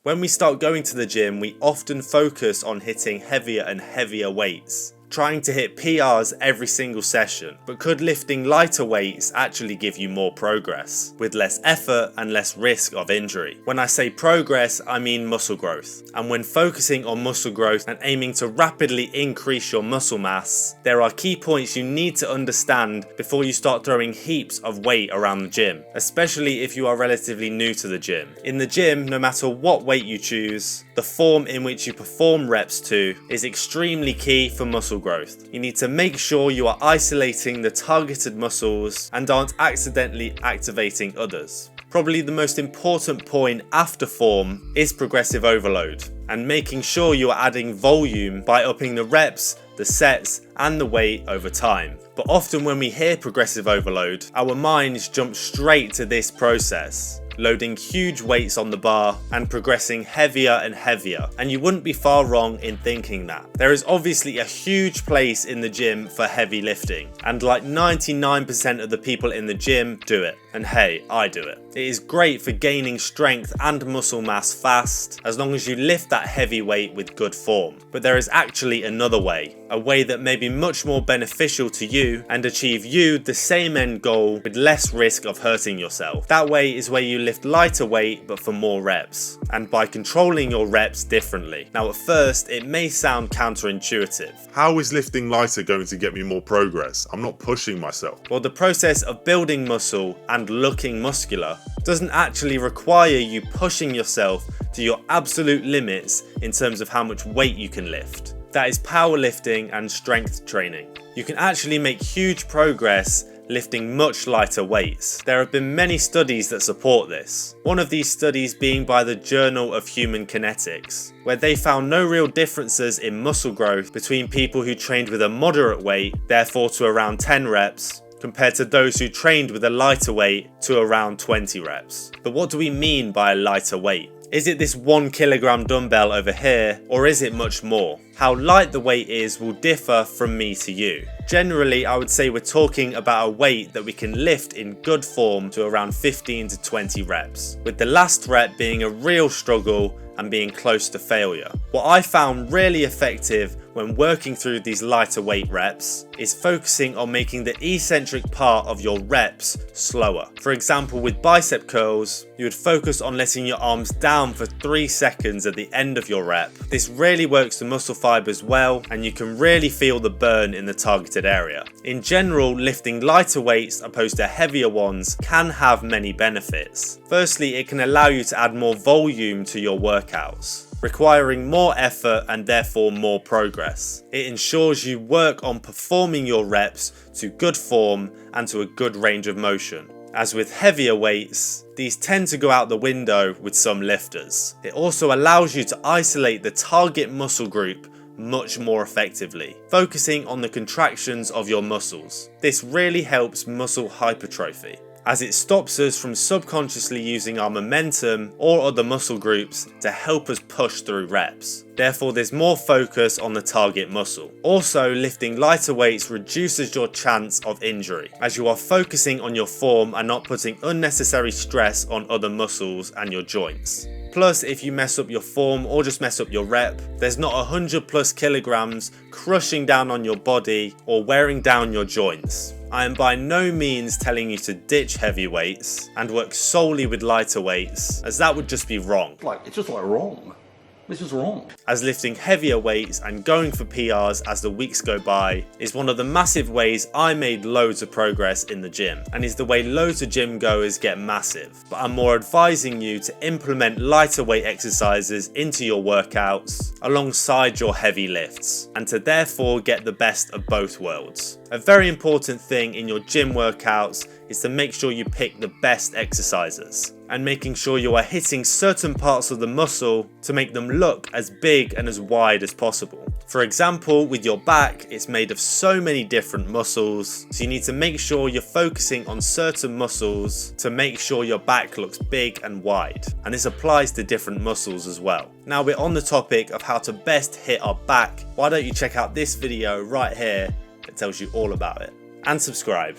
When we start going to the gym, we often focus on hitting heavier and heavier weights, trying to hit PRs every single session. But could lifting lighter weights actually give you more progress, with less effort and less risk of injury? When I say progress, I mean muscle growth. And when focusing on muscle growth and aiming to rapidly increase your muscle mass, there are key points you need to understand before you start throwing heaps of weight around the gym, especially if you are relatively new to the gym. In the gym, no matter what weight you choose, the form in which you perform reps to is extremely key for muscle growth. You need to make sure you are isolating the targeted muscles and aren't accidentally activating others. Probably the most important point after form is progressive overload, and making sure you are adding volume by upping the reps, the sets, and the weight over time. But often when we hear progressive overload, our minds jump straight to this process, loading huge weights on the bar and progressing heavier and heavier. And you wouldn't be far wrong in thinking that. There is obviously a huge place in the gym for heavy lifting, and like 99% of the people in the gym do it. And hey, I do it. It is great for gaining strength and muscle mass fast, as long as you lift that heavy weight with good form. But there is actually another way, a way that may be much more beneficial to you and achieve you the same end goal with less risk of hurting yourself. That way is where you lift lighter weight but for more reps, and by controlling your reps differently. Now at first it may sound counterintuitive. How is lifting lighter going to get me more progress? I'm not pushing myself. Well, the process of building muscle and looking muscular doesn't actually require you pushing yourself to your absolute limits in terms of how much weight you can lift. That is powerlifting and strength training. You can actually make huge progress lifting much lighter weights. There have been many studies that support this. One of these studies being by the Journal of Human Kinetics, where they found no real differences in muscle growth between people who trained with a moderate weight, therefore to around 10 reps, compared to those who trained with a lighter weight to around 20 reps. But what do we mean by a lighter weight? Is it this 1 kilogram dumbbell over here, or is it much more? How light the weight is will differ from me to you. Generally, I would say we're talking about a weight that we can lift in good form to around 15 to 20 reps, with the last rep being a real struggle and being close to failure. What I found really effective when working through these lighter weight reps is focusing on making the eccentric part of your reps slower. For example, with bicep curls, you would focus on letting your arms down for 3 seconds at the end of your rep. This really works the muscle fibers well, and you can really feel the burn in the targeted area. In general, lifting lighter weights opposed to heavier ones can have many benefits. Firstly, it can allow you to add more volume to your workouts, requiring more effort and therefore more progress. It ensures you work on performing your reps to good form and to a good range of motion. As with heavier weights, these tend to go out the window with some lifters. It also allows you to isolate the target muscle group much more effectively, focusing on the contractions of your muscles. This really helps muscle hypertrophy, as it stops us from subconsciously using our momentum or other muscle groups to help us push through reps. Therefore, there's more focus on the target muscle. Also, lifting lighter weights reduces your chance of injury, as you are focusing on your form and not putting unnecessary stress on other muscles and your joints. Plus, if you mess up your form or just mess up your rep, there's not 100+ kilograms crushing down on your body or wearing down your joints. I am by no means telling you to ditch heavy weights and work solely with lighter weights, as that would just be wrong. It's just wrong. This is wrong. As lifting heavier weights and going for PRs as the weeks go by is one of the massive ways I made loads of progress in the gym, and is the way loads of gym goers get massive. But I'm more advising you to implement lighter weight exercises into your workouts alongside your heavy lifts, and to therefore get the best of both worlds. A very important thing in your gym workouts is to make sure you pick the best exercises, and making sure you are hitting certain parts of the muscle to make them look as big and as wide as possible. For example, with your back, it's made of so many different muscles, so you need to make sure you're focusing on certain muscles to make sure your back looks big and wide. And this applies to different muscles as well. Now we're on the topic of how to best hit our back, why don't you check out this video right here that tells you all about it. And subscribe.